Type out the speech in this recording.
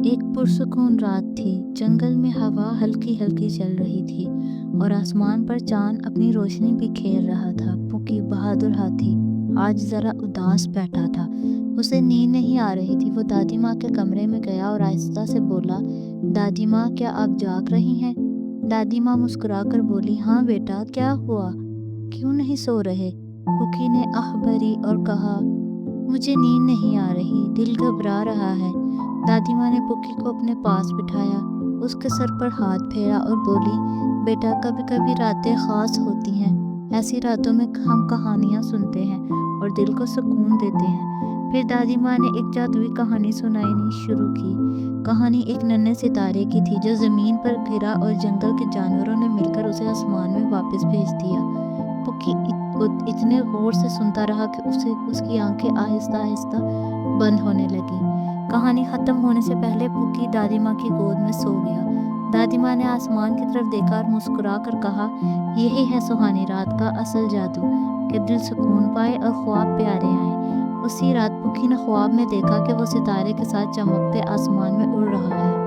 ایک پرسکون رات تھی۔ جنگل میں ہوا ہلکی ہلکی چل رہی تھی اور آسمان پر چاند اپنی روشنی بکھیر رہا تھا۔ پوکی بہادر ہاتھی آج ذرا اداس بیٹھا تھا۔ اسے نیند نہیں آ رہی تھی۔ وہ دادی ماں کے کمرے میں گیا اور آہستہ سے بولا، دادی ماں کیا آپ جاگ رہی ہیں؟ دادی ماں مسکرا کر بولی، ہاں بیٹا، کیا ہوا؟ کیوں نہیں سو رہے؟ پوکی نے آہ بھری اور کہا، مجھے نیند نہیں آ رہی، دل گھبرا رہا ہے۔ دادی ماں نے پوکی کو اپنے پاس بٹھایا، اس کے سر پر ہاتھ پھیرا اور بولی، بیٹا، کبھی کبھی راتیں خاص ہوتی ہیں۔ ایسی راتوں میں ہم کہانیاں سنتے ہیں اور دل کو سکون دیتے ہیں۔ پھر دادی ماں نے ایک جادوئی کہانی سنانی شروع کی۔ کہانی ایک ننھے ستارے کی تھی جو زمین پر گرا اور جنگل کے جانوروں نے مل کر اسے آسمان میں واپس بھیج دیا۔ پوکی اتنے غور سے سنتا رہا کہ اس کی آنکھیں آہستہ آہستہ بند ہونے لگی۔ کہانی ختم ہونے سے پہلے پوکی دادی ماں کی گود میں سو گیا۔ دادی ماں نے آسمان کی طرف دیکھا اور مسکرا کر کہا، یہی ہے سہانی رات کا اصل جادو، کہ دل سکون پائے اور خواب پیارے آئیں۔ اسی رات پوکی نے خواب میں دیکھا کہ وہ ستارے کے ساتھ چمکتے آسمان میں اڑ رہا ہے۔